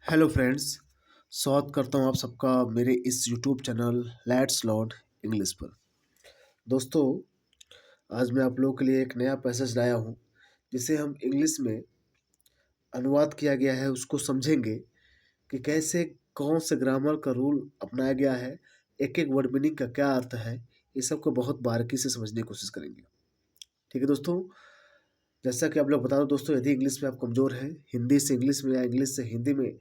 Hello friends. स्वागत करता हूँ आप सबका मेरे इस YouTube channel let's learn English पर। दोस्तों, आज मैं आप लोगों के लिए एक नया पैसेज लाया हूँ जिसे हम इंग्लिश में अनुवाद किया गया है। उसको समझेंगे कि कैसे कौन से ग्रामर का रूल अपनाया गया है, एक एक वर्ड मीनिंग का क्या अर्थ है। ये सब को बहुत बारीकी से समझने की कोशिश करेंगे। ठीक है दोस्तों, जैसा कि आप लोग बता दो दोस्तों, यदि इंग्लिश में आप कमज़ोर हैं, हिंदी से इंग्लिश में या इंग्लिश से हिंदी में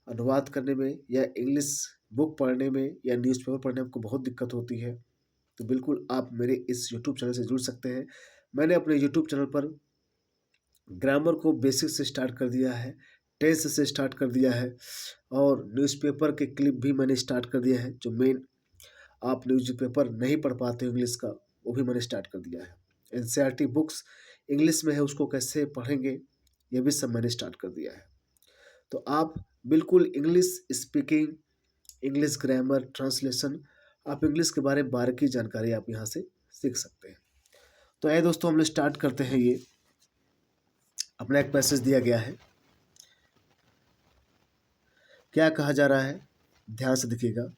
अनुवाद करने में या इंग्लिश बुक पढ़ने में या न्यूज़पेपर पढ़ने में आपको बहुत दिक्कत होती है, तो बिल्कुल आप मेरे इस यूट्यूब चैनल से जुड़ सकते हैं। मैंने अपने यूट्यूब चैनल पर ग्रामर को बेसिक से स्टार्ट कर दिया है, टेंस से स्टार्ट कर दिया है और न्यूज़पेपर के क्लिप भी मैंने स्टार्ट कर दिया है। जो मेन आप न्यूज़पेपर नहीं पढ़ पाते हो इंग्लिश का, वो भी मैंने स्टार्ट कर दिया है। एनसीईआरटी बुक्स इंग्लिश में है, उसको कैसे पढ़ेंगे ये भी सब मैंने स्टार्ट कर दिया है। तो आप बिल्कुल English speaking, English grammar, translation, आप इंग्लिश के बारे में बारीकी जानकारी आप यहाँ से सीख सकते हैं। तो आइए दोस्तों, हम लोग स्टार्ट करते हैं। ये अपना एक पैसेज दिया गया है, क्या कहा जा रहा है, ध्यान से देखिएगा।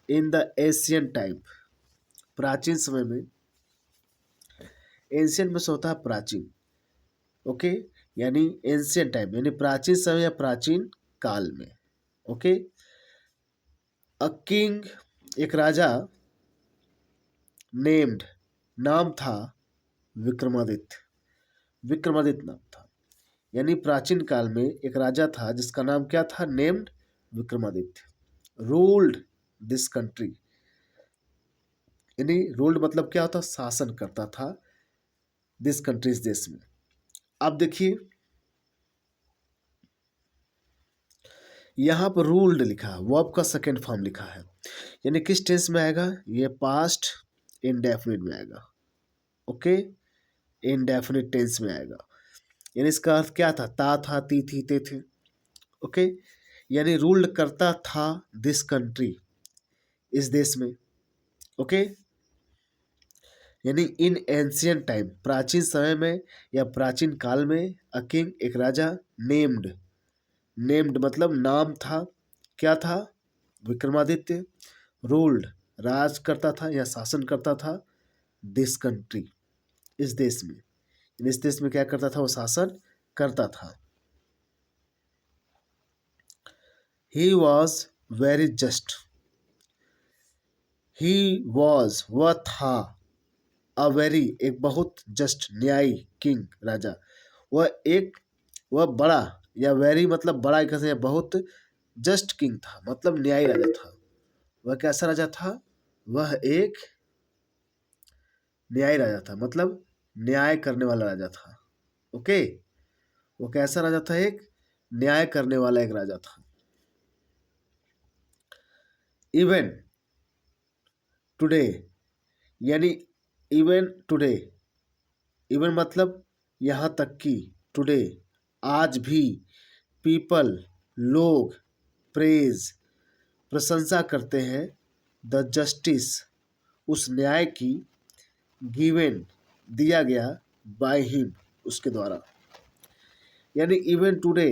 इन द एशियन टाइम, प्राचीन समय में, एंशियंट में से होता है प्राचीन, ओके, यानी एंशियंट टाइम यानी प्राचीन समय या प्राचीन काल में, ओके। अ किंग, एक राजा, नेम्ड, नाम था विक्रमादित्य, विक्रमादित्य नाम था। यानी प्राचीन काल में एक राजा था जिसका नाम क्या था, named Vikramaditya. Ruled this country, यानी रूल्ड मतलब क्या होता, शासन करता था दिस कंट्री, इस देश में। अब देखिए यहाँ पर रूल्ड लिखा है, वर्ब का सेकेंड फॉर्म लिखा है, यानी किस टेंस में आएगा, ये पास्ट इंडेफिनिट में आएगा, ओके, इंडेफिनिट टेंस में आएगा। यानी इसका अर्थ क्या था, ती थी, ते थे, ओके। यानी रूल्ड करता था दिस कंट्री, इस देश में, ओके। यानी इन एंशियंट टाइम, प्राचीन समय में या प्राचीन काल में, अ किंग, एक राजा, नेम्ड, नेम्ड मतलब नाम था, क्या था, विक्रमादित्य, रूल्ड, राज करता था या शासन करता था, दिस कंट्री, इस देश में। इस देश में क्या करता था, वो शासन करता था। He was very just, he was वह था, अ वेरी एक बहुत, जस्ट न्यायी, किंग राजा, वह बड़ा, या वेरी मतलब बड़ा एक या बहुत, जस्ट किंग था मतलब न्यायी राजा था। वह कैसा राजा था, वह एक न्यायी राजा था मतलब न्याय करने वाला राजा था, ओके। वो कैसा राजा था, एक न्याय करने वाला एक राजा था। इवन टुडे, यानी इवन टुडे, इवन मतलब यहाँ तक कि, टुडे आज भी, पीपल लोग, प्रेज प्रशंसा करते हैं, द जस्टिस उस न्याय की, गिवन दिया गया, बाय हिम उसके द्वारा। यानी इवन टुडे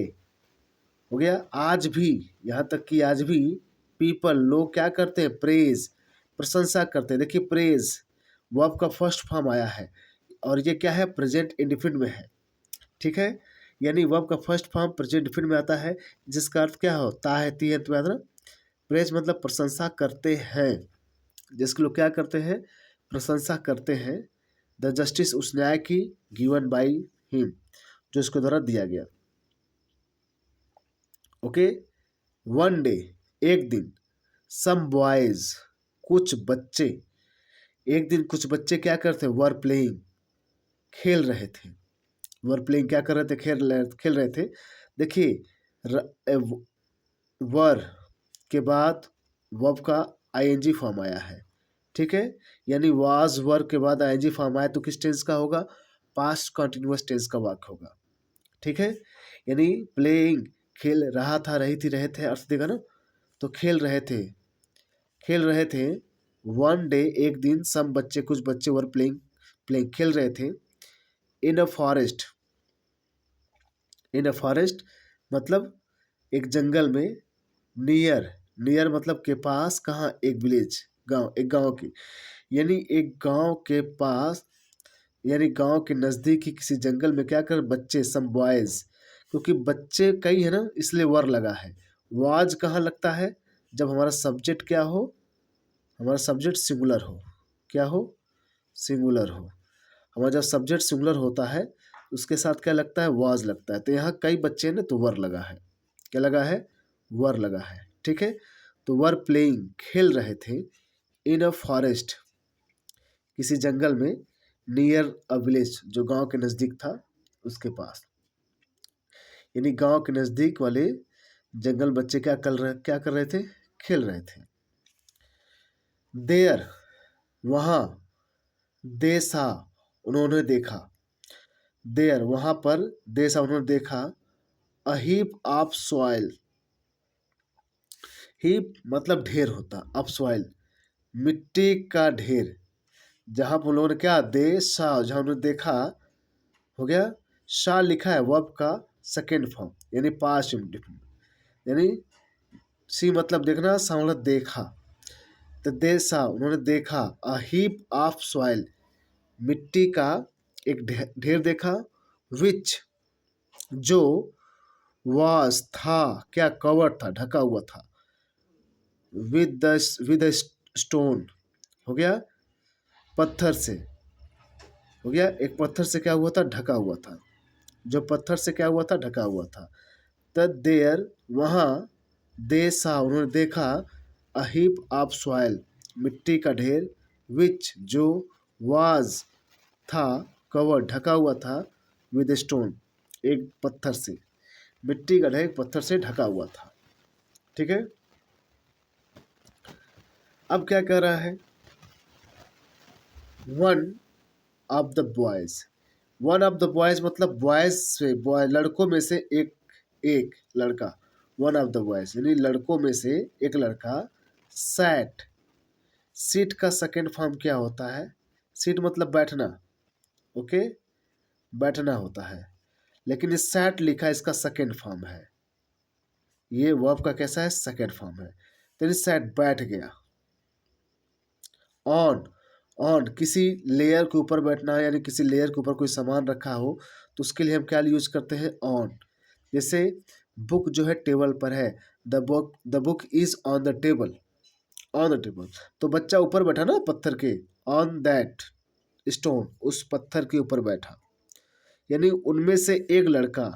हो गया, आज भी, यहाँ तक कि आज भी, पीपल लोग क्या करते हैं, प्रेज प्रशंसा करते हैं। देखिए प्रेज वर्ब का फर्स्ट फॉर्म आया है और ये क्या है, प्रेजेंट इंडिफिनिट में है, ठीक है। यानी वर्ब का फर्स्ट फॉर्म प्रेजेंट इंडिफिनिट में आता है, जिसका अर्थ क्या होता है, ती अंत में आता है ना। प्रेज मतलब प्रशंसा करते हैं, जिसके लोग क्या करते हैं, प्रशंसा करते हैं, द जस्टिस उस न्याय की, गिवन बाई हिम जो इसके द्वारा दिया गया, ओके। वन डे एक दिन, सम बॉयज कुछ बच्चे, एक दिन कुछ बच्चे क्या करते, वर प्लेइंग खेल रहे थे, वर प्लेइंग क्या कर रहे थे, खेल रहे थे। देखिए वर के बाद वर्ब का आईएनजी फॉर्म आया है, ठीक है। यानी वाज वर के बाद आईएनजी फॉर्म आया तो किस टेंस का होगा, पास्ट कंटिन्यूअस टेंस का वाक्य होगा, ठीक है। यानी प्लेइंग खेल रहा था, रही थी, रहे थे अर्थ देगा ना, तो खेल रहे थे, खेल रहे थे। वन डे एक दिन, सब बच्चे कुछ बच्चे वर प्लेइंग, प्लेइंग खेल रहे थे, इन a forest, in a forest मतलब एक जंगल में, नियर, नियर मतलब के पास, कहाँ, एक विलेज, गांव, एक गांव की, यानी एक गांव के पास, यानी गांव के नजदीक ही किसी जंगल में क्या कर बच्चे, सम बॉयज, क्योंकि बच्चे कई है ना इसलिए वर लगा है। वाज कहाँ लगता है, जब हमारा सब्जेक्ट क्या हो, हमारा सब्जेक्ट सिंगुलर हो, क्या हो, सिंगुलर हो। हमारा जब सब्जेक्ट सिंगुलर होता है उसके साथ क्या लगता है, वाज लगता है। तो यहाँ कई बच्चे ने तो वर लगा है, क्या लगा है, वर लगा है, ठीक है। तो वर प्लेइंग, खेल रहे थे, इन अ फॉरेस्ट, किसी जंगल में, नियर अ विलेज, जो गांव के नजदीक था उसके पास, यानी गांव के नजदीक वाले जंगल, बच्चे क्या कर रहे थे, खेल रहे थे। देयर, वहां, दे सा, उन्होंने देखा, देयर वहां पर, दे सा उन्होंने देखा, a heap of soil, heap मतलब ढेर होता, ऑफ सॉइल मिट्टी का ढेर, जहां पर उन लोगों ने क्या, दे सा, जहां उन्होंने देखा, हो गया, शा लिखा है वर्ब का सेकेंड फॉर्म, यानी पास्ट इंडिफिनिट, यानी सी मतलब देखना, सा मतलब देखा। तो दे सा उन्होंने देखा, अ हीप ऑफ सॉइल मिट्टी का एक ढेर देखा, विच जो, वाज था, क्या, कवर था, ढका हुआ था, विद स्टोन, हो गया, पत्थर से, हो गया, एक पत्थर से क्या हुआ था, ढका हुआ था, जो पत्थर से क्या हुआ था, ढका हुआ था। तद देयर वहाँ, दे सा उन्होंने देखा, अ हीप ऑफ सॉइल मिट्टी का ढेर, विच जो, वाज था, कवर ढका हुआ था, विद स्टोन एक पत्थर से, मिट्टी का ढेर एक पत्थर से ढका हुआ था, ठीक है। अब क्या कह रहा है, one of the boys, one of the boys मतलब बॉयज से, बॉय लड़कों में से एक, एक लड़का, वन ऑफ द बॉयज यानी लड़कों में से एक लड़का, सैट, सीट का सेकेंड फॉर्म क्या होता है, सीट मतलब बैठना, ओके, बैठना होता है, लेकिन इस सैट लिखा इसका सेकेंड फॉर्म है, ये वर्ब का कैसा है, सेकेंड फॉर्म है। तो सैट बैठ गया, ऑन, ऑन किसी लेयर के ऊपर बैठना है, यानी किसी लेयर के ऊपर कोई सामान रखा हो तो उसके लिए हम क्या यूज करते हैं, ऑन। जैसे बुक जो है टेबल पर है, the book is on the table, on the table, तो बच्चा ऊपर बैठा ना पत्थर के, ऑन दैट स्टोन, उस पत्थर के ऊपर बैठा, यानी उनमें से एक लड़का,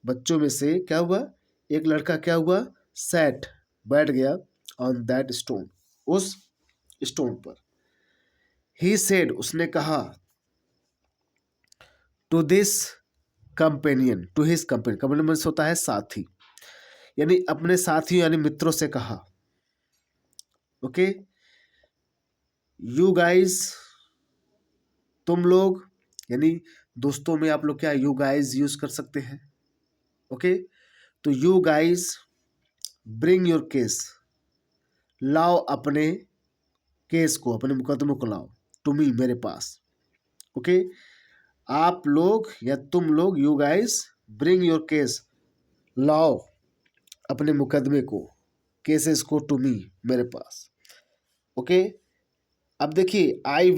बच्चों में से क्या हुआ, एक लड़का क्या हुआ, सैट बैठ गया, ऑन दैट स्टोन उस स्टोन पर। ही सेड उसने कहा, to this companion, to his companion, companion means होता है साथी, यानी अपने साथियों यानी मित्रों से कहा, ओके, यू गाइज, तुम लोग, यानी दोस्तों में आप लोग क्या यू गाइज यूज कर सकते हैं, ओके। तो you guys bring your case, लाओ अपने केस को, अपने मुकदमों को लाओ, टू मी मेरे पास, ओके। आप लोग या तुम लोग, you guys bring your case, लाओ अपने मुकदमे को, केसेस को, टू मी मेरे पास, ओके। अब देखिए, आई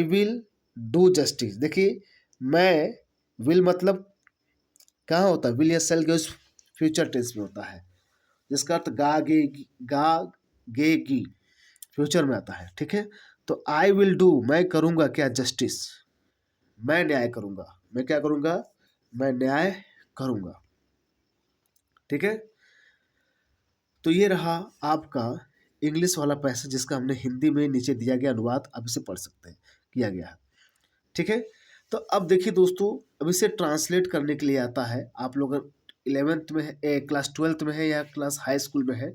विल डू जस्टिस, देखिए मैं, विल मतलब कहाँ होता है, विल या सेल के उस फ्यूचर टेंस में होता है, जिसका अर्थ गा गेगी फ्यूचर में आता है, ठीक है। तो आई विल डू, मैं करूँगा क्या, जस्टिस, मैं न्याय करूँगा, मैं क्या करूँगा, मैं न्याय करूँगा, ठीक है। तो ये रहा आपका इंग्लिश वाला पैसेज, जिसका हमने हिंदी में नीचे दिया गया अनुवाद, अब इसे पढ़ सकते हैं, किया गया है, ठीक है। तो अब देखिए दोस्तों, अब इसे ट्रांसलेट करने के लिए आता है, आप लोग 11th में है, क्लास 12th में है या क्लास हाई स्कूल में है,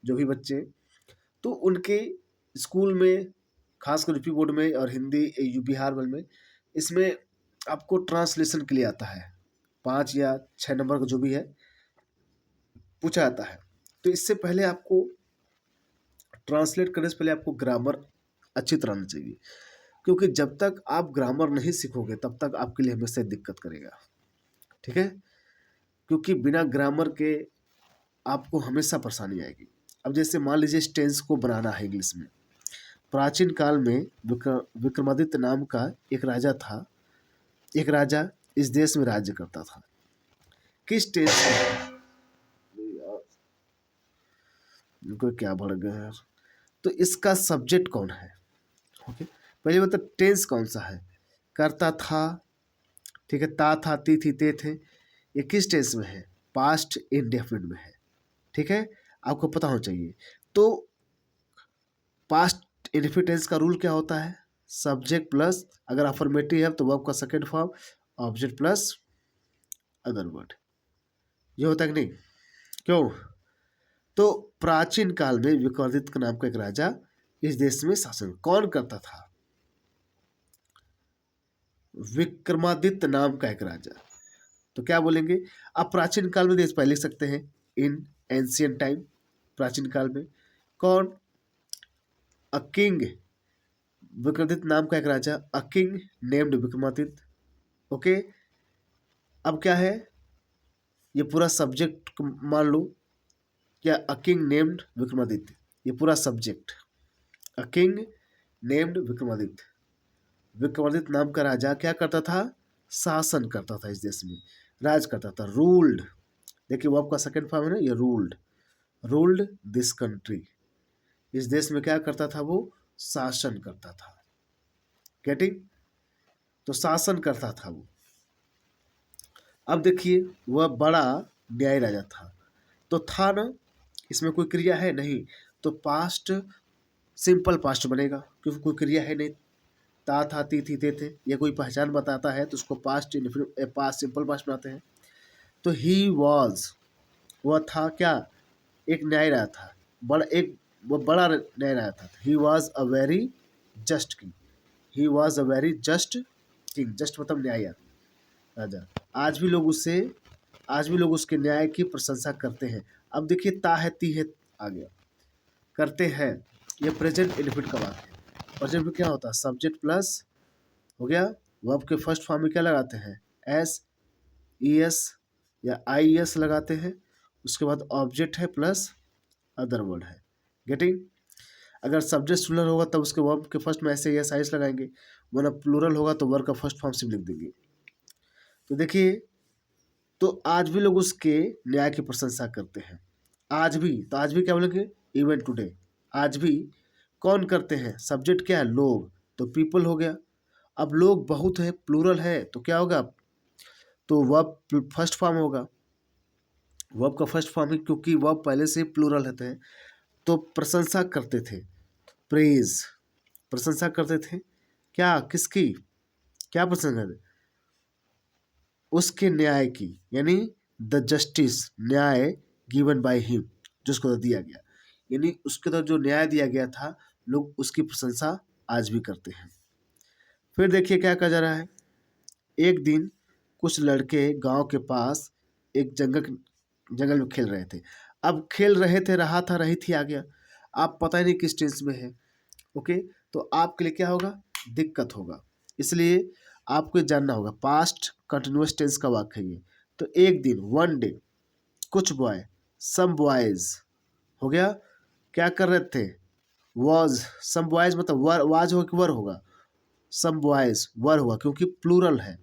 जो भी बच्चे, तो उनके स्कूल में, खासकर यूपी बोर्ड में और हिंदी बिहार वाले में, इसमें आपको ट्रांसलेशन के लिए आता है, 5 या 6 नंबर का जो भी है पूछा जाता है। तो इससे पहले आपको, ट्रांसलेट करने से पहले आपको ग्रामर अच्छी तरह आना चाहिए, क्योंकि जब तक आप ग्रामर नहीं सीखोगे तब तक आपके लिए हमेशा दिक्कत करेगा, ठीक है। क्योंकि बिना ग्रामर के आपको हमेशा परेशानी आएगी। अब जैसे मान लीजिए टेंस को बनाना है इंग्लिश में। प्राचीन काल में विक्रमादित्य नाम का एक राजा था। एक राजा इस देश में राज्य करता था। किस टेंस में? इनको क्या भड़ गया यार। तो इसका सब्जेक्ट कौन है? ओके, पहले मतलब टेंस कौन सा है? करता था, ठीक है, ता था, ती थी, ते थे। ये किस टेंस में है? पास्ट इंडेफिनिट में है। ठीक है, आपको पता होना चाहिए। तो पास्ट इंडेफिनिट टेंस का रूल क्या होता है? सब्जेक्ट प्लस, अगर अफर्मेटिव है तो वर्ब का second form, object plus other word. ये होता है कि नहीं? क्यों? तो प्राचीन काल में विक्रमादित्य नाम का एक राजा इस देश में शासन कौन करता था? विक्रमादित्य नाम का एक राजा। तो क्या बोलेंगे? आप प्राचीन काल में देश पहले लिख सकते हैं, इन एंशियंट टाइम। प्राचीन काल में कौन? अ किंग, विक्रमादित्य नाम का एक राजा, a king named Vikramaditya. Okay, अब क्या है? ये पूरा सब्जेक्ट मान लो, क्या? अ किंग नेम्ड विक्रमादित्य, ये पूरा सब्जेक्ट। अ किंग नेम्ड विक्रमादित्य। विक्रमादित्य नाम का राजा क्या करता था? शासन करता था इस देश में, राज करता था, रूल्ड। देखिए वो आपका सेकंड फॉर्म है ना, ये रूल्ड, रूल्ड दिस कंट्री। इस देश में क्या करता था वो? शासन करता था। गेटिंग? तो शासन करता था वो। अब देखिए वह बड़ा न्यायी राजा था। तो था ना, इसमें कोई क्रिया है नहीं, तो पास्ट सिंपल पास्ट बनेगा क्योंकि कोई क्रिया है नहीं। ता था, ती थी, ते थे, ये कोई पहचान बताता है तो उसको पास्ट पास्ट सिंपल पास्ट बनाते हैं। तो ही वॉज, वह था क्या? एक न्याय राजा था, बड़ा एक, वो बड़ा न्याय राजा था। He was a very just king. He was a very just king. Just मतलब न्याय राजा। आज भी लोग उससे, आज भी लोग उसके न्याय की प्रशंसा करते हैं। अब देखिए ता है, ती है, आ गया, करते हैं, ये प्रेजेंट इंडेफिनिट का वाक्य है। प्रेजेंट में क्या होता है? सब्जेक्ट प्लस हो गया, वर्ब के फर्स्ट फॉर्म में क्या लगाते हैं? एस, ई एस या आई एस लगाते हैं। उसके बाद ऑब्जेक्ट है प्लस अदर वर्ड है। गेटिंग? अगर सब्जेक्ट सिंगुलर होगा तब उसके वर्ब के फर्स्ट में ऐसे एस आई एस लगाएंगे, वरना प्लूरल होगा तो वर्ब का फर्स्ट फॉर्म सिर्फ लिख देंगे। तो देखिए, तो आज भी लोग उसके न्याय की प्रशंसा करते हैं। आज भी, तो आज भी क्या बोलेंगे? Even today. आज भी कौन करते हैं? सब्जेक्ट क्या है? लोग, तो पीपल हो गया। अब लोग बहुत है, प्लूरल है, तो क्या होगा? तो वर्ब फर्स्ट फॉर्म होगा। वर्ब का फर्स्ट फॉर्म है क्योंकि वर्ब पहले से प्लूरल रहते हैं। तो प्रशंसा करते थे, प्रेज, प्रशंसा करते थे। क्या? किसकी? क्या प्रशंसा करते? उसके न्याय की, यानी द जस्टिस, न्याय गिवन बाय हिम, जिसको दिया गया, यानी उसके तरफ जो न्याय दिया गया था, लोग उसकी प्रशंसा आज भी करते हैं। फिर देखिए क्या कहा जा रहा है। एक दिन कुछ लड़के गांव के पास एक जंगल में खेल रहे थे। अब खेल रहे थे, रहा था, रही थी, आ गया। आप पता ही नहीं किस टेंस में है। ओके, तो आपके लिए क्या होगा? दिक्कत होगा। इसलिए आपको जानना होगा, पास्ट कंटिन्यूअस टेंस का वाक्य है ये। तो एक दिन, वन डे, कुछ बॉय, सम बॉयज, हो गया, क्या कर रहे थे? वॉज, सम बॉयज मतलब वर, वाज हो कि वर होगा? सम बॉयज वर होगा क्योंकि प्लूरल है।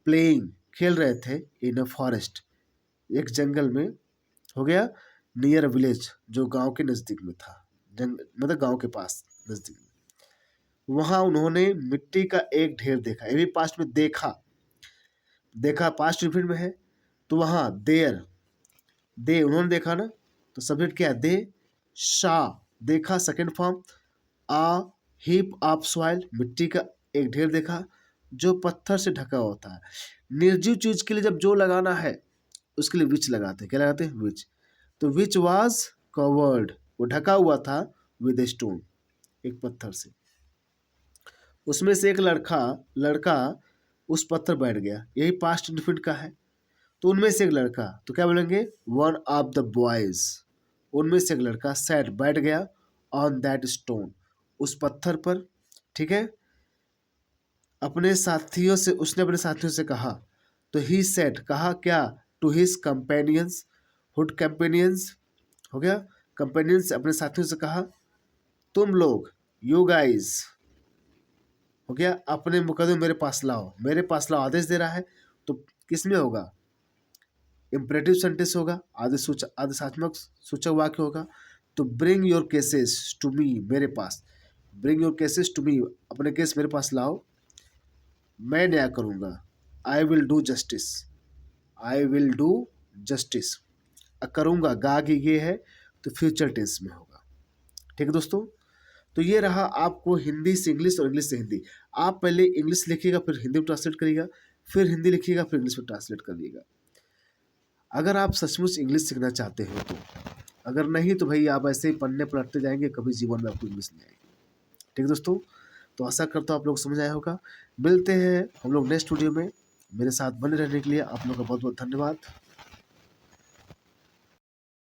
प्लेइंग, खेल रहे थे, इन अ फॉरेस्ट, एक जंगल में, हो गया, नियर विलेज, जो गांव के नज़दीक में था, मतलब गांव के पास नज़दीक में। वहां उन्होंने मिट्टी का एक ढेर देखा। ये भी पास्ट में देखा, देखा पास्ट रिपीट में है। तो वहां देयर, दे उन्होंने देखा ना, तो सब्जेक्ट क्या है? दे। शा, देखा second form. A heap of soil, मिट्टी का एक ढेर देखा जो पत्थर से ढका होता है। निर्जीव चीज के लिए जब जो लगाना है उसके लिए विच लगाते हैं। क्या लगाते हैं? विच। तो विच वाज कवर्ड, वो ढका हुआ था, विद ए स्टोन, एक पत्थर से। उसमें से एक लड़का लड़का उस पत्थर बैठ गया। यही पास्ट इंडेफिनिट का है। तो उनमें से एक लड़का, तो क्या बोलेंगे? वन ऑफ द बॉयज, उनमें से एक लड़का सैट, बैठ गया, ऑन दैट स्टोन, उस पत्थर पर। ठीक है, अपने साथियों से, उसने अपने साथियों से कहा। तो ही सेट, कहा क्या? टू हिज कंपेनियंस, हुड कंपेनियंस हो गया, कंपेनियंस अपने साथियों से कहा, तुम लोग, यू गाइज हो गया, अपने मुकदमे मेरे पास लाओ, मेरे पास लाओ आदेश दे रहा है, तो किस में होगा, इम्परेटिव सेंटेंस होगा, आदेशात्मक सूचक वाक्य होगा। तो bring your cases to me, मेरे पास, bring your cases to me, अपने केस मेरे पास लाओ, मैं न्याय करूंगा, I will do justice, I will do justice, करूंगा, गा की ये है तो फ्यूचर टेंस में होगा। ठीक है दोस्तों, तो ये रहा आपको हिंदी से इंग्लिश और इंग्लिश से हिंदी। आप पहले इंग्लिश लिखिएगा, फिर हिंदी में ट्रांसलेट करिएगा, फिर हिंदी लिखिएगा, फिर इंग्लिश में ट्रांसलेट करिएगा। अगर आप सचमुच इंग्लिश सीखना चाहते हो तो, अगर नहीं तो भाई आप ऐसे ही पढ़ने पलटते जाएंगे, कभी जीवन में आपको इंग्लिश नहीं आएगी। ठीक है दोस्तों, तो आशा करता हूँ आप लोग समझ आया होगा। मिलते हैं हम लोग नेक्स्ट वीडियो में। मेरे साथ बने रहने के लिए आप लोग का बहुत बहुत धन्यवाद।